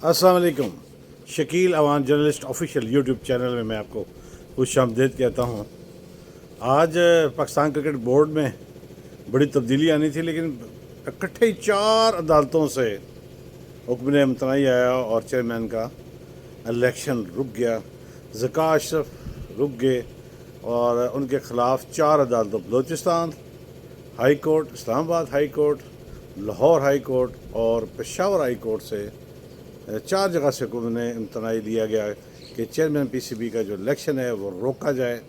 अस्सलाम वालेकुम। Shakeel Awan journalist official YouTube channel में मैं आपको खुश आमदीद कहता हूँ। आज पाकिस्तान क्रिकेट बोर्ड में बड़ी तब्दीली आनी थी, लेकिन इकट्ठे ही 4 अदालतों से हुक्म इम्तनाई आया और चेयरमैन का इलेक्शन रुक गया। ज़का अशरफ रुक गए और उनके ख़िलाफ़ 4 अदालतों, Balochistan high court, Islamabad high court, Lahore high court और पेशावर हाई कोर्ट से 4 जगह से उन्होंने इम्तनाई दिया गया कि चेयरमैन पीसीबी का जो इलेक्शन है वो रोका जाए,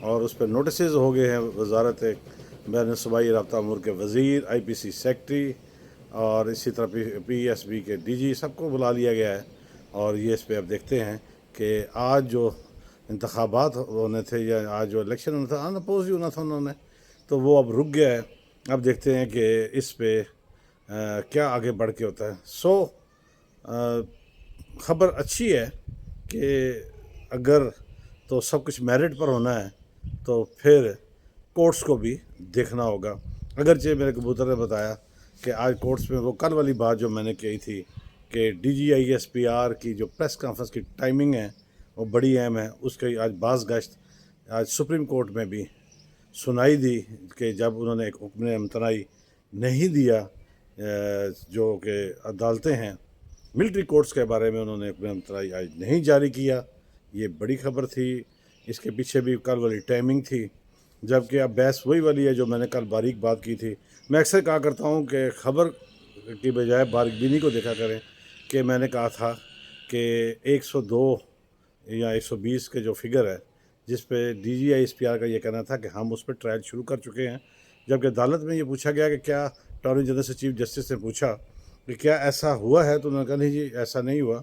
और उस पर नोटिस हो गए हैं। वजारत बैन सूबाई रब्ता अमूर के वज़ीर, IPC सेक्रेटरी और इसी तरह PSB के DG सबको बुला लिया गया है। और ये इस पर अब देखते हैं कि आज जो इंतखाबात होने थे या आज जो इलेक्शन होना था, अनअपोज ही होना था उन्होंने, तो वो अब रुक गया है। अब देखते हैं कि इस पे क्या आगे बढ़ के होता है। ख़बर अच्छी है कि अगर तो सब कुछ मेरिट पर होना है तो फिर कोर्ट्स को भी देखना होगा। अगरचे मेरे कबूतर ने बताया कि आज कोर्ट्स में वो कल वाली बात जो मैंने कही थी कि DGISPR की जो प्रेस कॉन्फ्रेंस की टाइमिंग है वो बड़ी अहम है, उसकी आज बाज़ गश्त आज सुप्रीम कोर्ट में भी सुनाई दी कि जब उन्होंने एक हुक्म इम्तनाई नहीं दिया, जो कि अदालतें हैं मिलिट्री कोर्ट्स के बारे में उन्होंने हुक्म इम्तनाई आज नहीं जारी किया। ये बड़ी खबर थी। इसके पीछे भी कल वाली टाइमिंग थी, जबकि अब बहस वही वाली है जो मैंने कल बारीक बात की थी। मैं अक्सर कहा करता हूँ कि ख़बर की बजाय बारीकबीनी को देखा करें। कि मैंने कहा था कि 102 या 120 के जो फिगर है जिस पे DGISPR का ये कहना था कि हम उस पर ट्रायल शुरू कर चुके हैं, जबकि अदालत में ये पूछा गया कि क्या अटॉर्नी जनरल से चीफ जस्टिस ने पूछा कि क्या ऐसा हुआ है, तो उन्होंने कहा नहीं जी ऐसा नहीं हुआ।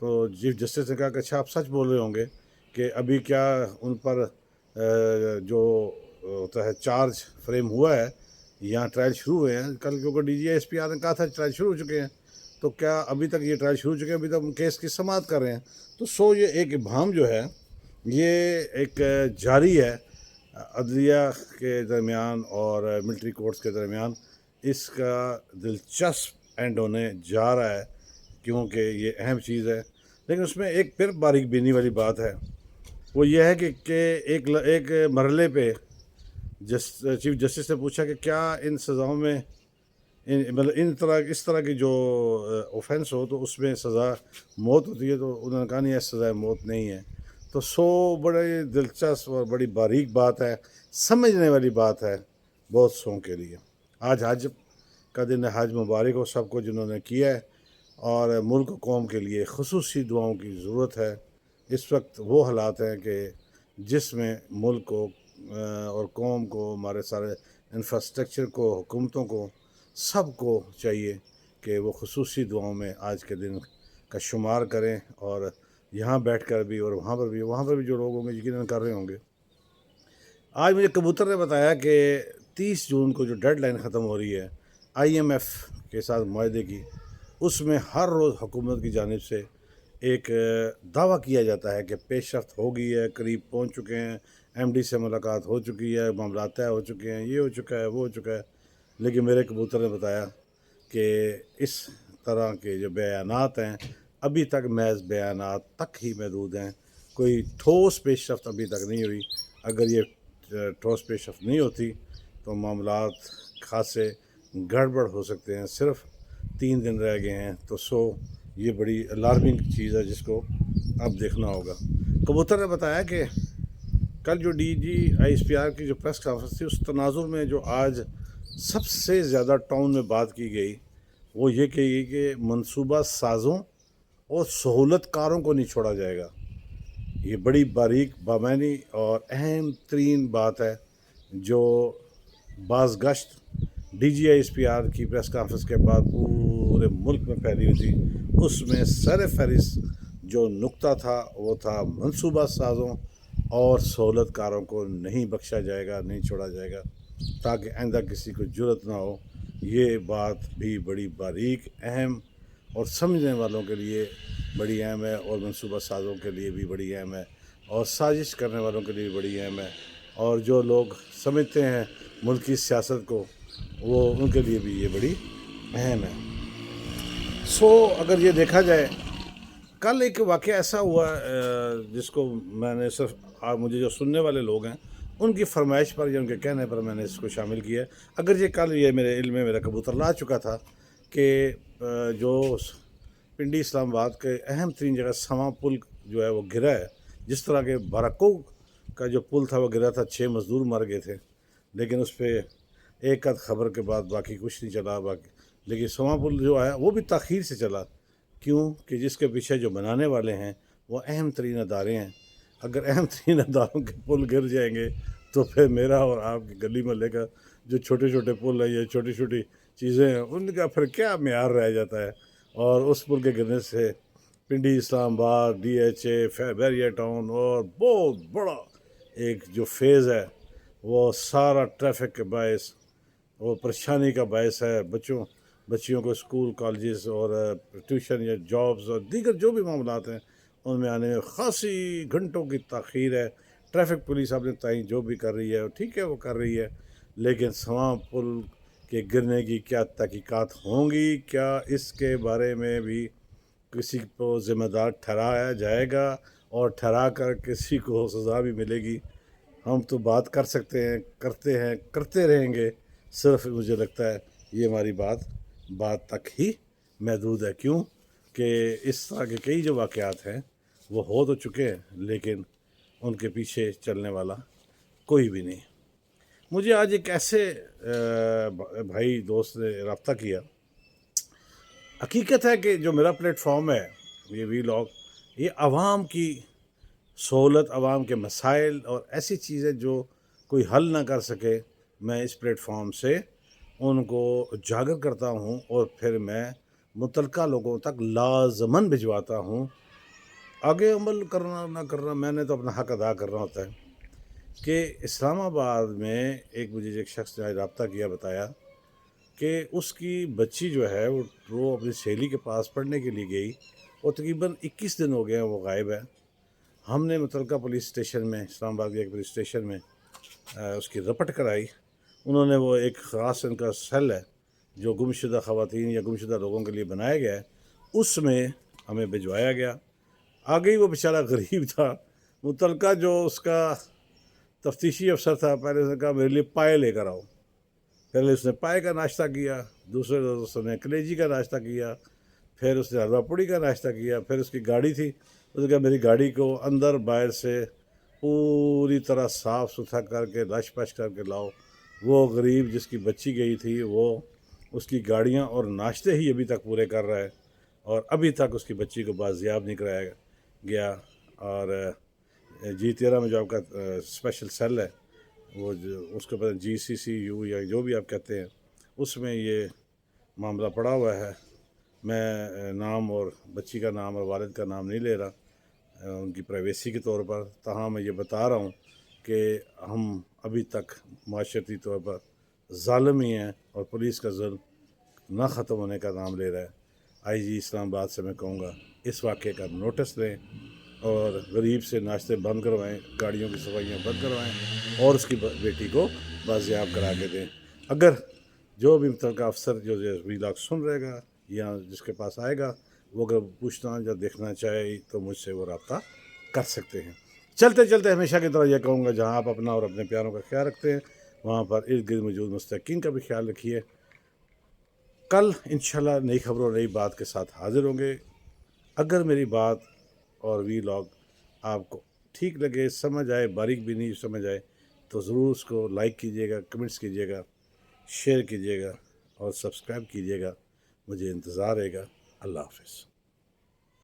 तो चीफ जस्टिस ने कहा कि अच्छा आप सच बोल रहे होंगे कि अभी क्या उन पर जो होता है चार्ज फ्रेम हुआ है या ट्रायल शुरू हुए हैं। कल क्योंकि DGISPR ने कहा था ट्रायल शुरू हो चुके हैं, तो क्या अभी तक ये ट्रायल शुरू हो चुके हैं, अभी तक हम केस की समाअत कर रहे हैं। तो ये एक इबाहम जो है ये एक जारी है अदलिया के दरमियान और मिलिट्री कोर्ट्स के दरमियान। इसका दिलचस्प एंड होने जा रहा है क्योंकि ये अहम चीज़ है। लेकिन उसमें एक फिर बारीक बीनी वाली बात है, वो ये है कि एक मरहले पे चीफ जस्टिस ने पूछा कि क्या इन सज़ाओं में मतलब इस तरह की जो ऑफेंस हो तो उसमें सज़ा मौत होती है, तो उन्होंने कहा नहीं सज़ा मौत नहीं है। तो बड़ी दिलचस्प और बड़ी बारीक बात है, समझने वाली बात है बहुत सौ के लिए। आज हज का दिन है, हज मुबारक हो सबको जिन्होंने किया है, और मुल्क कौम के लिए खुसूसी दुआओं की ज़रूरत है। इस वक्त वो हालात हैं कि जिसमें मुल्क को और कौम को, हमारे सारे इंफ्रास्ट्रक्चर को, हुकूमतों को, सब को चाहिए कि वो खुसूसी दुआओं में आज के दिन का शुमार करें। और यहाँ बैठकर भी और वहाँ पर भी जो लोग होंगे यकीनन कर रहे होंगे। आज मुझे कबूतर ने बताया कि 30 जून को जो डेडलाइन ख़त्म हो रही है IMF के साथ मुआहदे की, उसमें हर रोज़ हुकूमत की जानिब से एक दावा किया जाता है कि पेशरफ्त हो गई है, करीब पहुँच चुके हैं, MD से मुलाकात हो चुकी है, मामला तय हो चुके हैं, ये हो चुका है, वो हो चुका है। लेकिन मेरे कबूतर ने बताया कि इस तरह के जो बयानात हैं अभी तक महज बयानात तक ही महदूद हैं, कोई ठोस पेशरफ्त अभी तक नहीं हुई। अगर ये ठोस पेशरफ्त नहीं होती तो मामलात खासे गड़बड़ हो सकते हैं। सिर्फ 3 दिन रह गए हैं, तो ये बड़ी अलार्मिंग चीज़ है जिसको अब देखना होगा। कबूतर ने बताया कि कल जो DGISPR की जो प्रेस कॉन्फ्रेंस थी उस तनाजुर में जो आज सबसे ज़्यादा टाउन में बात की गई वो ये कही गई कि मनसूबा साज़ों और सहूलतकारों को नहीं छोड़ा जाएगा। ये बड़ी बारीक, बामानी और अहम तरीन बात है जो बाज़ गश्त DGISPR की प्रेस कॉन्फ्रेंस के बाद पूरे मुल्क में फैली हुई थी। उसमें सर फहरिस्त जो नुक्ता था वो था मनसूबा साज़ों और सहूलतकारों को नहीं बख्शा जाएगा, नहीं छोड़ा जाएगा, ताकि आइंदा किसी को जुर्रत ना हो। ये बात भी बड़ी बारीक, अहम और समझने वालों के लिए बड़ी अहम है, और मनसूबा साज़ों के लिए भी बड़ी अहम है, और साजिश करने वालों के लिए बड़ी अहम है, और जो लोग समझते हैं मुल्क की सियासत को वो उनके लिए भी ये बड़ी अहम है। अगर ये देखा जाए کل ایک واقعہ ایسا ہوا جس کو میں نے صرف مجھے جو سننے والے لوگ ہیں ان کی فرمائش پر یا ان کے کہنے پر میں نے اس کو شامل کیا ہے، اگرچہ کل یہ میرے علم میں میرا کبوتر لا چکا تھا کہ جو پنڈی اسلام آباد کے اہم ترین جگہ سواں پل جو ہے وہ گرا ہے. جس طرح کے بارکو کا جو پل تھا وہ گرا تھا، 6 مزدور مر گئے تھے، لیکن اس پہ ایک آدھ خبر کے بعد باقی کچھ نہیں چلا. باقی لیکن سواں پل جو ہے وہ بھی تاخیر سے چلا. کیوں کہ جس کے پیچھے جو بنانے والے ہیں وہ اہم ترین ادارے ہیں. اگر اہم ترین اداروں کے پل گر جائیں گے تو پھر میرا اور آپ کی گلی محلے کا جو چھوٹے چھوٹے پل ہیں یا چھوٹی چھوٹی چیزیں ہیں ان کا پھر کیا معیار رہ جاتا ہے. اور اس پل کے گرنے سے Pindi Islamabad D H A Bahria town اور بہت بڑا ایک جو فیز ہے وہ سارا ٹریفک کے باعث وہ پریشانی کا باعث ہے. بچیوں کو اسکول کالجز اور ٹیوشن یا جابز اور دیگر جو بھی معاملات ہیں ان میں آنے میں خاصی گھنٹوں کی تاخیر ہے. ٹریفک پولیس اپنے تعین جو بھی کر رہی ہے ٹھیک ہے وہ کر رہی ہے، لیکن سواں پل کے گرنے کی کیا تحقیقات ہوں گی، کیا اس کے بارے میں بھی کسی کو ذمہ دار ٹھہرایا جائے گا اور ٹھہرا کر کسی کو سزا بھی ملے گی. ہم تو بات کر سکتے ہیں، کرتے رہیں گے. صرف مجھے لگتا ہے یہ ہماری بات تک ہی محدود ہے. کیوں کہ اس طرح کے کئی جو واقعات ہیں وہ ہو تو چکے ہیں لیکن ان کے پیچھے چلنے والا کوئی بھی نہیں. مجھے آج ایک ایسے بھائی دوست نے رابطہ کیا. حقیقت ہے کہ جو میرا پلیٹ فارم ہے یہ وی لاگ، یہ عوام کی سہولت، عوام کے مسائل اور ایسی چیزیں جو کوئی حل نہ کر سکے میں اس پلیٹ فارم سے ان کو اجاگر کرتا ہوں اور پھر میں متعلقہ لوگوں تک لازماً بھجواتا ہوں. آگے عمل کرنا نہ کرنا میں نے تو اپنا حق ادا کرنا ہوتا ہے. کہ اسلام آباد میں مجھے ایک شخص نے رابطہ کیا، بتایا کہ اس کی بچی جو ہے وہ اپنی سہیلی کے پاس پڑھنے کے لیے گئی اور تقریباً 21 دن ہو گئے ہیں وہ غائب ہے. ہم نے متعلقہ پولیس اسٹیشن میں، اسلام آباد کے ایک پولیس اسٹیشن میں اس کی رپٹ کرائی. انہوں نے وہ ایک خاص ان کا سیل ہے جو گمشدہ خواتین یا گمشدہ لوگوں کے لیے بنایا گیا ہے، اس میں ہمیں بھجوایا گیا. آگے ہی وہ بیچارہ غریب تھا. متعلقہ جو اس کا تفتیشی افسر تھا پہلے اس نے کہا میرے لیے پائے لے کر آؤ. پہلے اس نے پائے کا ناشتہ کیا، دوسرے روز اس نے کلیجی کا ناشتہ کیا، پھر اس نے حلوہ پوڑی کا ناشتہ کیا. پھر اس کی گاڑی تھی، اس نے کہا میری گاڑی کو اندر باہر سے پوری طرح صاف ستھرا کر کے لش پش کر کے لاؤ. وہ غریب جس کی بچی گئی تھی وہ اس کی گاڑیاں اور ناشتے ہی ابھی تک پورے کر رہا ہے اور ابھی تک اس کی بچی کو بازیاب نہیں کرایا گیا. اور G13 میں جو آپ کا اسپیشل سیل ہے وہ اس کے بعد GCCU یا جو بھی آپ کہتے ہیں اس میں یہ معاملہ پڑا ہوا ہے. میں نام اور بچی کا نام اور والد کا نام نہیں لے رہا ان کی پرائیویسی کے طور پر، تاہم میں یہ بتا رہا ہوں کہ ہم ابھی تک معاشرتی طور پر ظالم ہی ہیں اور پولیس کا ظلم نہ ختم ہونے کا نام لے رہا ہے. IG اسلام آباد سے میں کہوں گا اس واقعے کا نوٹس لیں اور غریب سے ناشتے بند کروائیں، گاڑیوں کی صفائیاں بند کروائیں اور اس کی بیٹی کو بازیاب کرا کے دیں. اگر جو بھی متعلقہ افسر جو وی لاگ سن رہے گا یا جس کے پاس آئے گا وہ اگر پوچھنا یا دیکھنا چاہے تو مجھ سے وہ رابطہ کر سکتے ہیں. چلتے چلتے ہمیشہ کی طرح یہ کہوں گا جہاں آپ اپنا اور اپنے پیاروں کا خیال رکھتے ہیں وہاں پر ارد گرد موجود مستحقین کا بھی خیال رکھیے. کل انشاءاللہ نئی خبروں نئی بات کے ساتھ حاضر ہوں گے. اگر میری بات اور وی لاگ آپ کو ٹھیک لگے، سمجھ آئے، باریک بھی نہیں سمجھ آئے تو ضرور اس کو لائک کیجیے گا، کمنٹس کیجیے گا، شیئر کیجیے گا اور سبسکرائب کیجیے گا. مجھے انتظار رہے گا. اللہ حافظ.